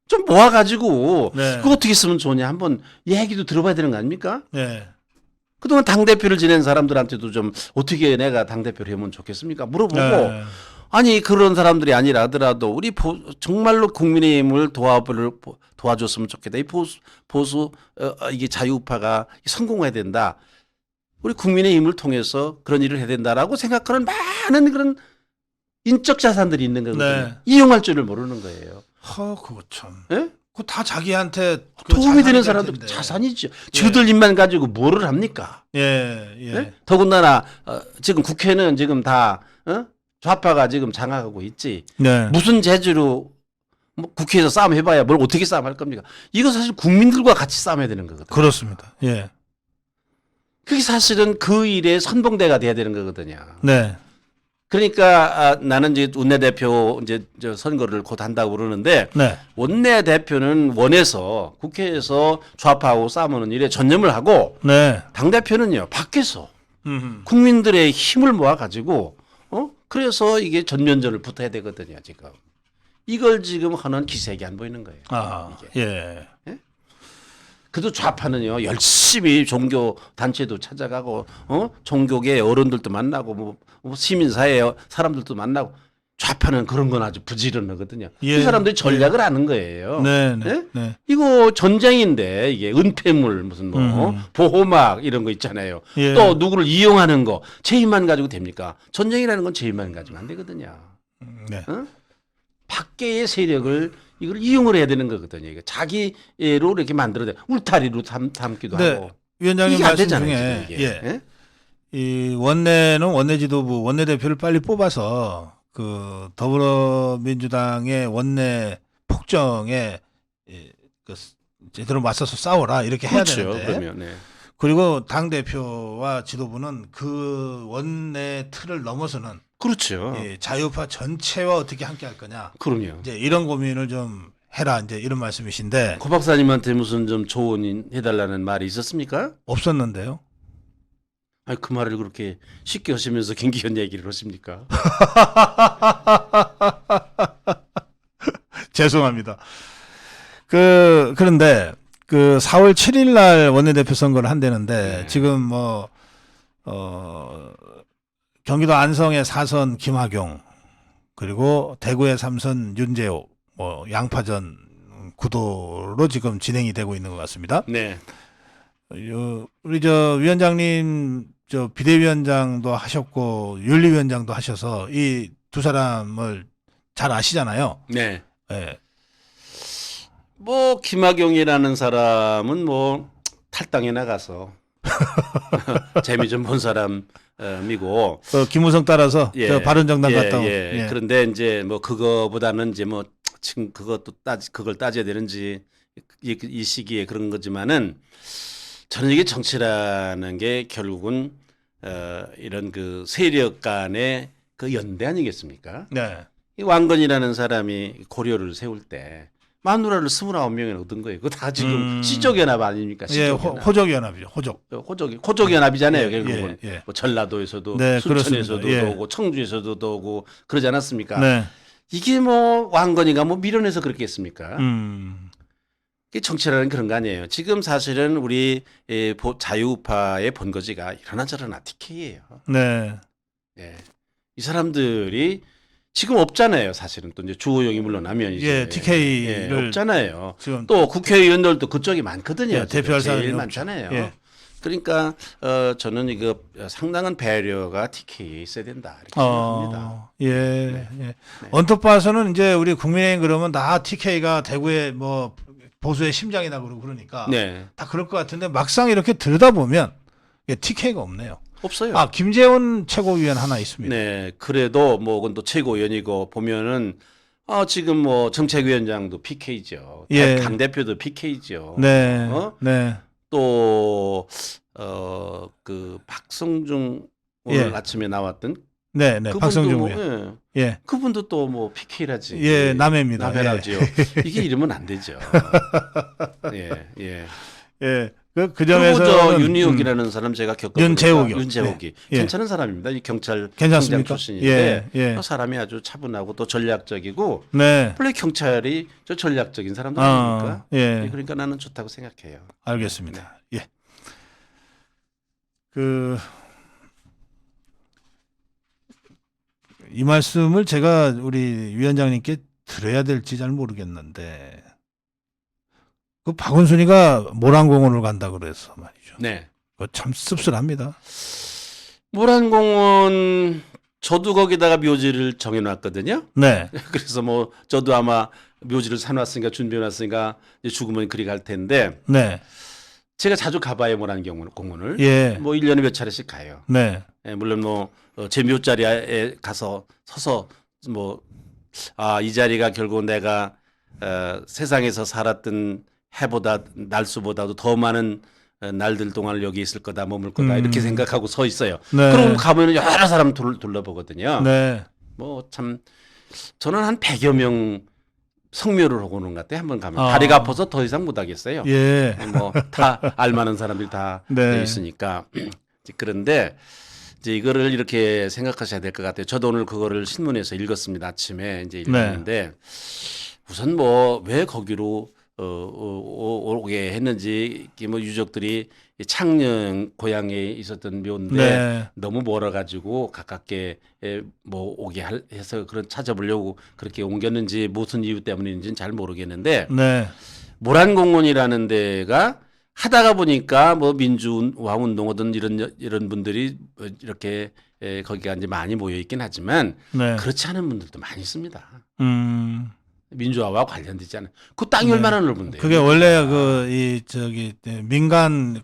좀 모아가지고 네. 그거 어떻게 쓰면 좋냐 한번 얘기도 들어봐야 되는 거 아닙니까? 네. 그동안 당대표를 지낸 사람들한테도 좀 어떻게 내가 당대표를 하면 좋겠습니까? 물어보고 네. 아니 그런 사람들이 아니라 하더라도 우리 정말로 국민의힘을 도와줬으면 좋겠다. 이 보수 이게 자유우파가 성공해야 된다. 우리 국민의힘을 통해서 그런 일을 해야 된다라고 생각하는 많은 그런 인적 자산들이 있는 거거든요. 네. 이용할 줄을 모르는 거예요. 그거 참. 예? 그거 다 자기한테 도움이 되는 자산이 될 사람들 텐데. 자산이죠. 저들 입만 가지고 뭐를 합니까? 예, 예. 예? 더군다나 지금 국회는 지금 다 좌파가 지금 장악하고 있지. 네. 무슨 재주로 뭐 국회에서 싸움 해봐야 뭘 어떻게 싸움할 겁니까? 이거 사실 국민들과 같이 싸움해야 되는 거거든요. 그렇습니다. 예. 그게 사실은 그 일의 선봉대가 돼야 되는 거거든요. 네. 그러니까 나는 이제 원내대표 이제 저 선거를 곧 한다고 그러는데 네. 원내대표는 원에서 국회에서 좌파하고 싸우는 일에 전념을 하고 네. 당대표는요 밖에서 음. 국민들의 힘을 모아가지고 그래서 이게 전면전을 붙어야 되거든요 지금. 이걸 지금 하는 기색이 안 보이는 거예요. 아, 이게. 예. 그래도 좌파는요 열심히 종교 단체도 찾아가고 종교계 어른들도 만나고 뭐 시민사회 사람들도 만나고 좌파는 그런 건 아주 부지런하거든요. 예. 그 사람들이 전략을 아는 거예요. 네, 네. 예? 네. 이거 전쟁인데 이게 은폐물 무슨 뭐 보호막 이런 거 있잖아요. 예. 또 누구를 이용하는 거 제 힘만 가지고 됩니까? 전쟁이라는 건 제 힘만 가지면 안 되거든요. 네. 밖의 세력을 이걸 이용을 해야 되는 거거든요. 이게 자기로 이렇게 만들어야 돼. 울타리로 담기도 네. 하고. 위원장님 이게 안 말씀 되잖아요. 중에 지금 이게. 예. 예? 이 원내는 원내지도부 원내대표를 빨리 뽑아서 그 더불어민주당의 원내 폭정에 그 제대로 맞서서 싸워라 이렇게 해야 그렇죠. 되는데 그러면 네. 그리고 당 대표와 지도부는 그 원내 틀을 넘어서는 그렇죠. 예, 자유파 전체와 어떻게 함께할 거냐 그럼요. 이제 이런 고민을 좀 해라 이제 이런 말씀이신데 고 박사님한테 무슨 좀 조언 해달라는 말이 있었습니까? 없었는데요. 아니, 그 말을 그렇게 쉽게 하시면서 김기현 얘기를 하십니까? 죄송합니다. 그런데 그 4월 7일 날 원내대표 선거를 한다는데 네. 지금 경기도 안성의 4선 김학용 그리고 대구의 3선 윤재호 양파전 구도로 지금 진행이 되고 있는 것 같습니다. 네. 우리 위원장님 비대위원장도 하셨고 윤리위원장도 하셔서 이 두 사람을 잘 아시잖아요. 네. 예. 뭐 김학용이라는 사람은 뭐 탈당에 나가서 재미 좀 본 사람이고 김무성 따라서 예, 바른정당 갔다 온. 예. 그런데 이제 뭐 그거보다는 이제 뭐 지금 그걸 따져야 되는지 이 시기에 그런 거지만은 저는 이게 정치라는 게 결국은 이런 그 세력 간의 그 연대 아니겠습니까? 네. 이 왕건이라는 사람이 고려를 세울 때 마누라를 29명이나 얻은 거예요. 그거 다 지금 시족연합 아닙니까? 예, 시족연합. 호적연합이죠. 호적. 호족연합이잖아요. 예, 결국은 예, 예. 뭐 전라도에서도 네, 순천에서도 그렇습니다. 예. 오고 청주에서도 오고 그러지 않았습니까? 네. 이게 뭐 왕건이가 뭐 밀어내서 그렇겠습니까? 이게 정치라는 그런 거 아니에요. 지금 사실은 우리 자유우파의 본거지가 이러나 저러나 TK예요. 네. 예. 이 사람들이 지금 없잖아요. 사실은 또 이제 주호영이 물러나면 이제 예, TK를 예, 없잖아요. 지금 또 국회의원들도 그쪽이 많거든요. 예, 대표할 제일 사람이 많잖아요. 예. 그러니까 저는 이거 상당한 배려가 TK에 있어야 된다 이렇게 생각합니다. 예. 네. 예. 언뜻 봐서는 이제 우리 국민의힘 그러면 다 TK가 대구의 뭐 보수의 심장이다 그러니까 네, 다 그럴 것 같은데 막상 이렇게 들여다보면 TK가 없네요. 없어요. 김재원 최고위원 하나 있습니다. 네, 그래도 뭐 그건 또 최고위원이고 보면은 지금 뭐 정책위원장도 PK죠. 예. 당 대표도 PK죠. 네. 네. 또 그 박성중 오늘 예. 아침에 나왔던 네, 네. 그분도 박성중 뭐, 의원. 예. 예. 그분도 또 뭐 PK라지. 예, 남해입니다. 남해라지요. 이게 이러면 안 되죠. 예, 예. 예. 그 그리고 점에서 저 윤희옥이라는 사람 제가 겪어보니까 윤재옥이요. 윤재옥이 예. 괜찮은 사람입니다. 이 경찰 괜찮습니까? 청장 출신인데 예, 예. 그 사람이 아주 차분하고 또 전략적이고 네. 원래 경찰이 저 전략적인 사람들 아닙니까? 예. 그러니까 나는 좋다고 생각해요. 알겠습니다. 네. 예. 그 이 말씀을 제가 우리 위원장님께 드려야 될지 잘 모르겠는데 그 박원순이가 모란공원을 간다 그래서 말이죠. 네. 그거 참 씁쓸합니다. 모란공원 저도 거기다가 묘지를 정해놨거든요. 네. 그래서 뭐 저도 아마 묘지를 사놨으니까 준비해놨으니까 이제 죽으면 그리 갈 텐데 네. 제가 자주 가봐요 모란공원을. 예. 뭐 1년에 몇 차례씩 가요. 네. 예, 물론 뭐 제 묘자리에 가서 서서 뭐 이 자리가 결국 내가 세상에서 살았던 해보다 날수보다도 더 많은 날들 동안 여기 있을 거다 머물 거다 이렇게 생각하고 서 있어요. 네. 그럼 가면 여러 사람 둘러보거든요. 네. 뭐 참 저는 한 100여 명 성묘를 하고 오는 것 같아요. 한번 가면 다리가 아파서 더 이상 못 하겠어요. 예. 뭐 다 알만한 사람들이 다 네. 있으니까 그런데 이제 이거를 이렇게 생각하셔야 될 것 같아요. 저도 오늘 그거를 신문에서 읽었습니다. 아침에 이제 읽었는데 우선 뭐 왜 거기로 오게 했는지 뭐 유족들이 창녕 고향에 있었던 묘인데 네. 너무 멀어가지고 가깝게 뭐 오게 해서 그런 찾아보려고 그렇게 옮겼는지 무슨 이유 때문인지는 잘 모르겠는데 네. 모란공원이라는 데가 하다가 보니까 뭐 민주화 운동하던 이런 분들이 이렇게 거기가 이제 많이 모여 있긴 하지만 네. 그렇지 않은 분들도 많이 있습니다. 음. 민주화와 관련되지 않은 그 땅이 얼마나 넓은데요. 그게 원래 이 저기 민간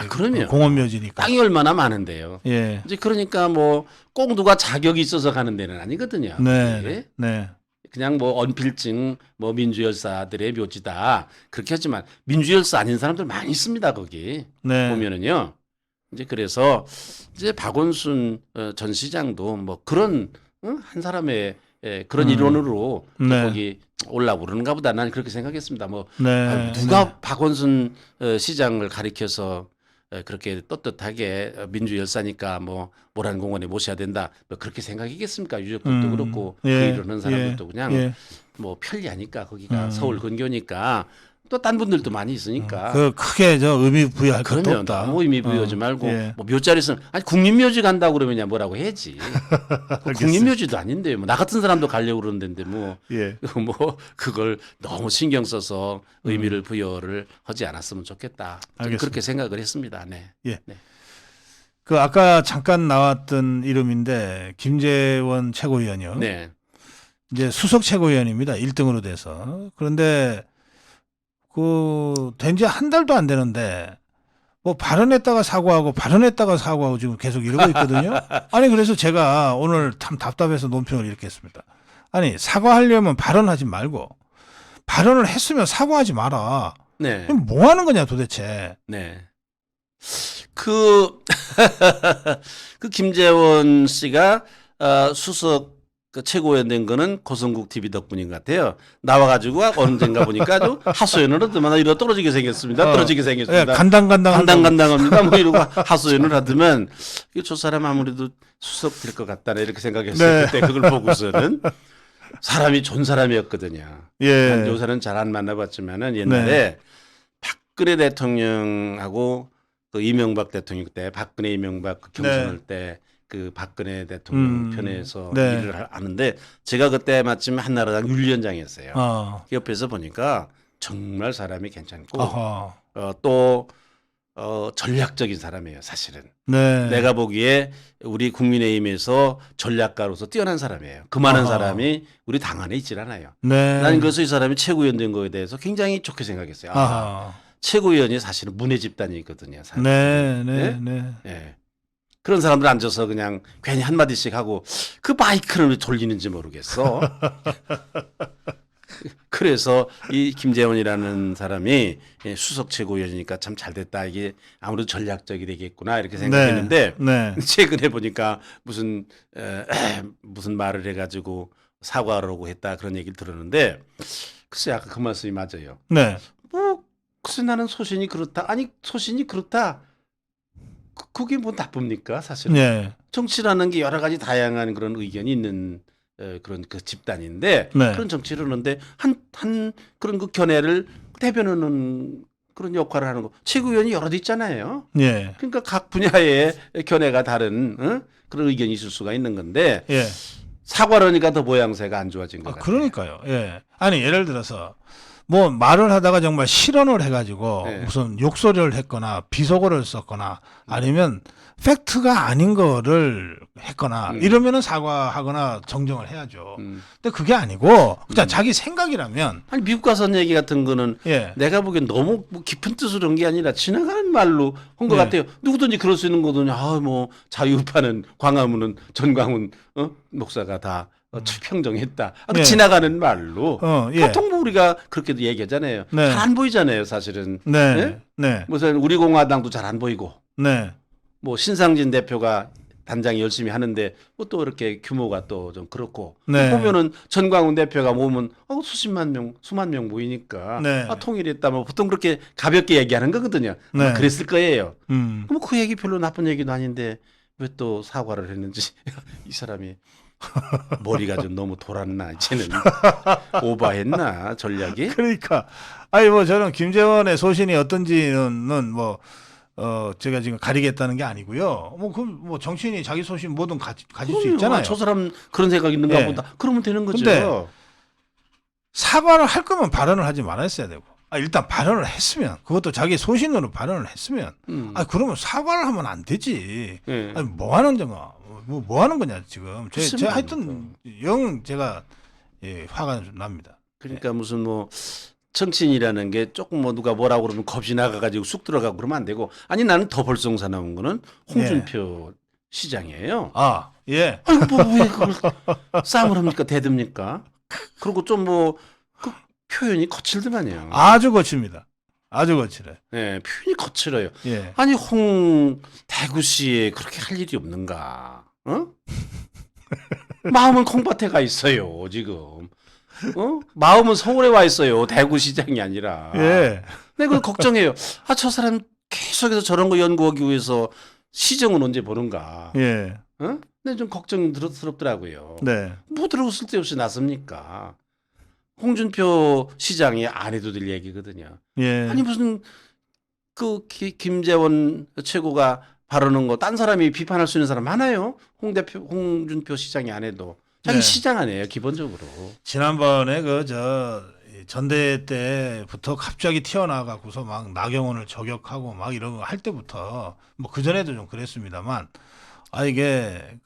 그러면 공원 묘지니까. 땅이 얼마나 많은데요. 예. 이제 그러니까 뭐 꼭 누가 자격이 있어서 가는 데는 아니거든요. 네. 예? 네. 그냥 뭐 언필증 뭐 민주열사들의 묘지다 그렇게 하지만 민주열사 아닌 사람들 많이 있습니다 거기 네. 보면은요. 이제 그래서 이제 박원순 전 시장도 뭐 그런 한 사람의 그런 일원으로 네. 거기 올라오고 그러는가 보다 나는 그렇게 생각했습니다. 뭐 네. 누가 박원순 시장을 가리켜서 그렇게 떳떳하게 민주열사니까 뭐 모란공원에 모셔야 된다 뭐 그렇게 생각이겠습니까? 유족들도 그렇고 그 예. 이러는 사람들도 예. 그냥 예. 뭐 편리하니까 거기가 서울 근교니까 또 딴 분들도 많이 있으니까 그 크게 저 의미 부여할 것도 그러면 없다. 너무 의미 부여하지 말고 예. 뭐 묘자리 있으면 아니 국립묘지 간다고 그러면 그냥 뭐라고 해야지. 뭐 국립묘지도 아닌데 뭐 나 같은 사람도 가려고 그러는 데인데 뭐 예. 뭐 그걸 너무 신경 써서 의미를 부여를 하지 않았으면 좋겠다. 저는 알겠습니다. 그렇게 생각을 했습니다. 네. 예. 네. 그 아까 잠깐 나왔던 이름인데 김재원 최고위원이요. 네. 이제 수석 최고위원입니다. 1등으로 돼서. 그런데 된 지 한 달도 안 되는데 뭐 발언했다가 사과하고 지금 계속 이러고 있거든요. 아니 그래서 제가 오늘 참 답답해서 논평을 이렇게 했습니다. 아니 사과하려면 발언하지 말고 발언을 했으면 사과하지 마라. 네. 그럼 뭐 하는 거냐 도대체. 네. 그 김재원 씨가 수석 그 최고위원 된 거는 고성국 TV 덕분인 것 같아요. 나와가지고 언젠가 보니까 아주 하소연을 하더만 이러 떨어지게 생겼습니다. 떨어지게 생겼습니다. 예, 간당간당합니다. 뭐 이러고 하소연을 하더만 저 사람 아무래도 수석 될 것 같다네 이렇게 생각했어요. 네. 그때 그걸 보고서는 사람이 좋은 사람이었거든요. 예. 요새는 잘 안 만나봤지만은 옛날에 네. 박근혜 대통령하고 그 이명박 대통령 때 박근혜 이명박 그 경선할 네. 때 그 박근혜 대통령 편에서 네. 일을 하는데 제가 그때 마침 한나라당 윤리위원장이었어요. 옆에서 보니까 정말 사람이 괜찮고 아하. 또 전략적인 사람이에요 사실은. 네. 내가 보기에 우리 국민의힘에서 전략가로서 뛰어난 사람이에요. 그 많은 아하. 사람이 우리 당 안에 있질 않아요. 네. 나는 그래서 이 사람이 최고위원 된 거에 대해서 굉장히 좋게 생각했어요. 아하. 최고위원이 사실은 문외 집단이거든요. 사실은. 네, 네, 네? 네. 예. 그런 사람들 앉아서 그냥 괜히 한마디씩 하고 그 마이크를 왜 돌리는지 모르겠어. 그래서 이 김재원이라는 사람이 수석 최고위원이니까 참 잘됐다. 이게 아무래도 전략적이 되겠구나 이렇게 생각했는데 네. 최근에 보니까 무슨 말을 해가지고 사과하라고 했다 그런 얘기를 들었는데 글쎄 아까 그 말씀이 맞아요. 네. 뭐 글쎄 나는 소신이 그렇다. 아니 소신이 그렇다. 그게 뭐 나쁩니까 사실은. 네. 정치라는 게 여러 가지 다양한 그런 의견이 있는 그런 그 집단인데 네. 그런 정치를 하는데 한 그런 그 견해를 대변하는 그런 역할을 하는 거 최고위원이 여럿 있잖아요. 예. 그러니까 각 분야의 견해가 다른 그런 의견이 있을 수가 있는 건데 예. 사과를 하니까 더 모양새가 안 좋아진 것 같아요. 그러니까요. 예. 아니 예를 들어서 뭐 말을 하다가 정말 실언을 해가지고 네. 무슨 욕설을 했거나 비속어를 썼거나 아니면 팩트가 아닌 거를 했거나 이러면은 사과하거나 정정을 해야죠. 근데 그게 아니고 그냥 자기 생각이라면 아니 미국 가선 얘기 같은 거는 예. 내가 보기엔 너무 뭐 깊은 뜻으로 한 게 아니라 지나가는 말로 한 것 네. 같아요. 누구든지 그럴 수 있는 거든요. 뭐 자유파는 광화문은 전광훈 목사가 다 평정했다. 네. 지나가는 말로 예. 보통 뭐 우리가 그렇게도 얘기하잖아요. 네. 잘 안 보이잖아요, 사실은. 네. 네? 네. 무슨 우리 공화당도 잘 안 보이고 네. 뭐 신상진 대표가 단장이 열심히 하는데 뭐 또 이렇게 규모가 또 좀 그렇고 네. 보면은 전광훈 대표가 모으면 수만 명 모이니까 네. 통일했다 뭐 보통 그렇게 가볍게 얘기하는 거거든요. 아마 네. 그랬을 거예요. 음. 그럼 그 얘기 별로 나쁜 얘기도 아닌데 왜 또 사과를 했는지 이 사람이 머리가 좀 너무 돌았나 쟤는 오바했나 전략이? 그러니까 아니 뭐 저는 김재원의 소신이 어떤지는 뭐 제가 지금 가리겠다는 게 아니고요. 뭐 정치인이 자기 소신 뭐든 가질 수 그럼요. 있잖아요. 저 사람 그런 생각 있는가 예. 보다. 그러면 되는 거죠. 근데 사과를 할 거면 발언을 하지 말았어야 되고. 일단 발언을 했으면 그것도 자기 소신으로 발언을 했으면 그러면 사과를 하면 안 되지. 예. 아니 뭐 하는 거냐? 뭐 하는 거냐 지금. 글쎄 제가 말이죠. 하여튼 영 제가 화가 좀 납니다. 그러니까 무슨 뭐 정치인이라는 게 조금 뭐 누가 뭐라고 그러면 겁이 나가가지고 쑥 들어가고 그러면 안 되고 아니 나는 더 벌성사 나온 거는 홍준표 시장이에요. 아 예. 아이고 뭐왜 그걸 싸움을 합니까 대듭니까? 그리고 좀 뭐 그 표현이 거칠더만요. 아주 거칩니다. 아주 거칠어요. 네, 표현이 거칠어요. 예. 아니 대구시에 그렇게 할 일이 없는가? 마음은 콩밭에 가 있어요 지금. 마음은 서울에 와 있어요. 대구시장이 아니라. 예. 네, 그걸 걱정해요. 저 사람 계속해서 저런 거 연구하기 위해서 시정은 언제 보는가. 예. 네, 좀 걱정스럽더라고요. 네. 뭐 들어고 쓸데없이 나섭니까? 홍준표 시장이 안 해도 될 얘기거든요. 예. 아니 무슨 김재원 최고가 바르는 거 딴 사람이 비판할 수 있는 사람 많아요. 홍준표 시장이 안 해도 자기 네. 시장 아니에요 기본적으로. 지난번에 전대회 때부터 갑자기 튀어나와갖고서 막 나경원을 저격하고 막 이런 거 할 때부터 뭐 그전에도 좀 그랬습니다만 이게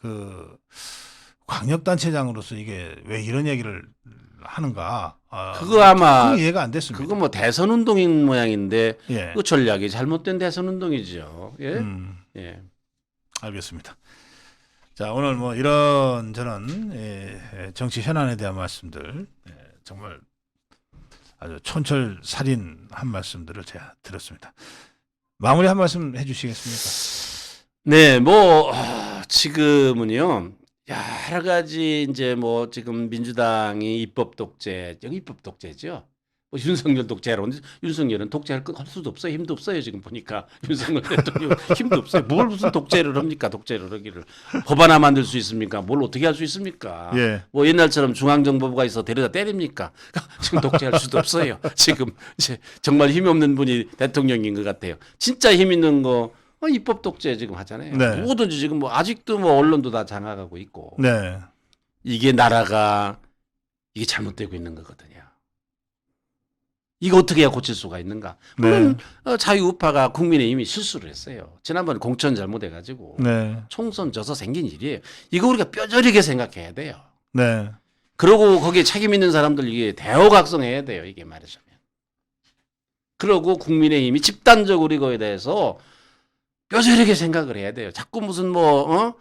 광역단체장으로서 이게 왜 이런 얘기를 하는가. 그거 아마 조금 이해가 안 됐습니다. 그거 뭐 대선 운동인 모양인데 예. 그 전략이 잘못된 대선 운동이죠. 예. 예. 알겠습니다. 자, 오늘 뭐 이런 저런 정치 현안에 대한 말씀들 정말 아주 촌철살인한 말씀들을 제가 들었습니다. 마무리 한 말씀 해주시겠습니까? 네, 뭐 지금은요 여러 가지 이제 뭐 지금 민주당이 입법 독재, 여기 입법 독재죠. 뭐 윤석열 독재로 윤석열은 독재할 거 할 수도 없어요. 힘도 없어요. 지금 보니까 윤석열 대통령 힘도 없어요. 뭘 무슨 독재를 합니까? 독재를 하기를 법 하나 만들 수 있습니까? 뭘 어떻게 할 수 있습니까? 예. 뭐 옛날처럼 중앙정보부가 있어 데려다 때립니까? 지금 독재할 수도 없어요. 지금 이제 정말 힘이 없는 분이 대통령인 것 같아요. 진짜 힘 있는 거 입법 독재 지금 하잖아요. 네. 누구든지 지금 뭐 아직도 뭐 언론도 다 장악하고 있고 네. 이게 나라가 이게 잘못되고 있는 거거든요. 이거 어떻게 해야 고칠 수가 있는가? 물론 자유우파가 국민의힘이 실수를 했어요. 지난번에 공천 잘못해가지고 네. 총선 져서 생긴 일이에요. 이거 우리가 뼈저리게 생각해야 돼요. 네. 그러고 거기에 책임 있는 사람들 이게 대허각성해야 돼요. 이게 말하자면. 그러고 국민의힘이 집단적으로 이거에 대해서 뼈저리게 생각을 해야 돼요. 자꾸 무슨 뭐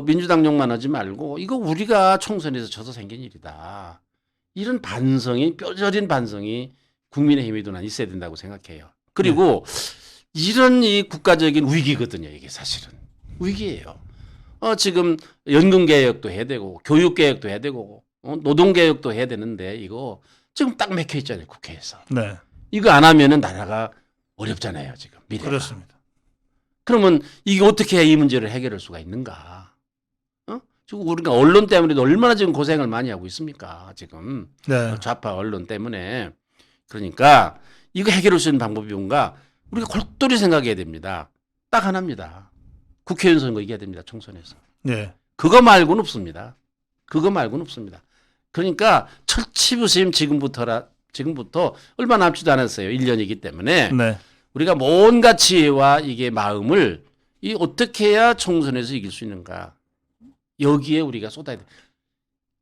민주당 욕만 하지 말고 이거 우리가 총선에서 져서 생긴 일이다. 이런 반성이 뼈저린 반성이 국민의힘에도 난 있어야 된다고 생각해요. 그리고 이런 이 국가적인 위기거든요. 이게 사실은 위기예요. 지금 연금 개혁도 해야 되고 교육 개혁도 해야 되고 노동 개혁도 해야 되는데 이거 지금 딱 막혀 있잖아요. 국회에서. 네. 이거 안 하면은 나라가 어렵잖아요. 지금 미래가. 그렇습니다. 그러면 이게 어떻게 해야 이 문제를 해결할 수가 있는가? 지금 우리가 언론 때문에도 얼마나 지금 고생을 많이 하고 있습니까? 지금 네. 좌파 언론 때문에. 그러니까 이거 해결할 수 있는 방법이 뭔가 우리가 골똘히 생각해야 됩니다. 딱 하나입니다. 국회의원 선거 이겨야 됩니다. 총선에서. 네. 그거 말고는 없습니다. 그거 말고는 없습니다. 그러니까 철치부심 지금부터 얼마 남지도 않았어요. 1년이기 때문에 네. 우리가 뭔가 지혜와 이게 마음을 이 어떻게 해야 총선에서 이길 수 있는가. 여기에 우리가 쏟아야 돼.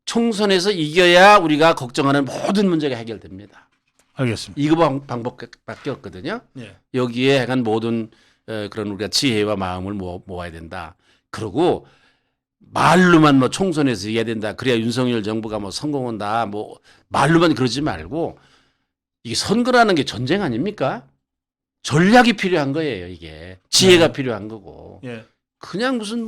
총선에서 이겨야 우리가 걱정하는 모든 문제가 해결됩니다. 알겠습니다. 이거 방법밖에 없거든요. 네. 여기에 약간 모든 그런 우리가 지혜와 마음을 모아야 된다. 그리고 말로만 뭐 총선에서 이겨야 된다. 그래야 윤석열 정부가 뭐 성공한다. 뭐 말로만 그러지 말고 이게 선거라는 게 전쟁 아닙니까? 전략이 필요한 거예요. 이게 지혜가 필요한 거고. 예. 그냥 무슨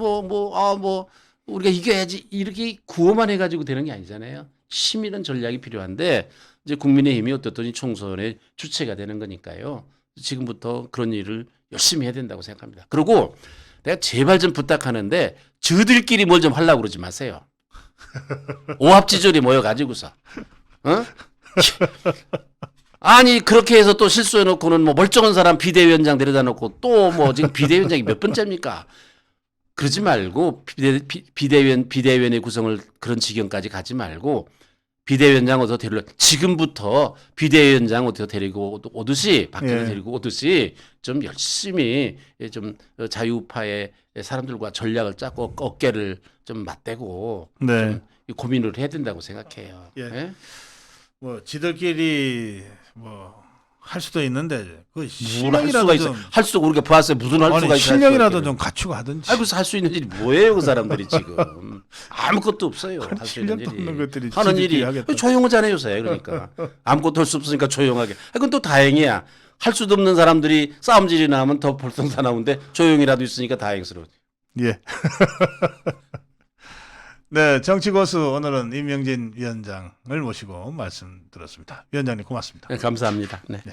우리가 이겨야지 이렇게 구호만 해가지고 되는 게 아니잖아요. 심의는 전략이 필요한데 이제 국민의힘이 어떻든 총선의 주체가 되는 거니까요. 지금부터 그런 일을 열심히 해야 된다고 생각합니다. 그리고 내가 제발 좀 부탁하는데 저들끼리 뭘 좀 하려고 그러지 마세요. 오합지졸이 모여가지고서. 아니 그렇게 해서 또 실수해놓고는 뭐 멀쩡한 사람 비대위원장 데려다 놓고 또 뭐 지금 비대위원장이 몇 번째입니까? 그러지 말고 비대위원회 구성을 그런 지경까지 가지 말고 비대위원장 어디서 지금부터 비대위원장 어디서 데리고 오듯이 밖으로 데리고 오듯이 좀 열심히 좀 자유파의 사람들과 전략을 짜고 어깨를 좀 맞대고 네. 좀 고민을 해야 된다고 생각해요. 예. 예? 뭐 지들끼리 뭐 할 수도 있는데 그 뭘 할 실력이라도 수가 좀 있어? 할 수가 우리가 봤어요. 무슨 할 수가 있어? 실력이라도 좀 갖추고 하든지. 아 무슨 할 수 있는 일이 뭐예요, 그 사람들이 지금 아무것도 없어요. 할 수 있는 실력도 일이 없는 것들이 하는 지들끼리 일이 하겠다. 조용하잖아요, 요새. 그러니까 아무것도 할 수 없으니까 조용하게. 그건 또 다행이야. 할 수도 없는 사람들이 싸움질이 나면 더 볼썽사나운데 조용이라도 있으니까 다행스러워. 예. 네, 정치고수 오늘은 임명진 위원장을 모시고 말씀 들었습니다. 위원장님 고맙습니다. 감사합니다. 네. 네.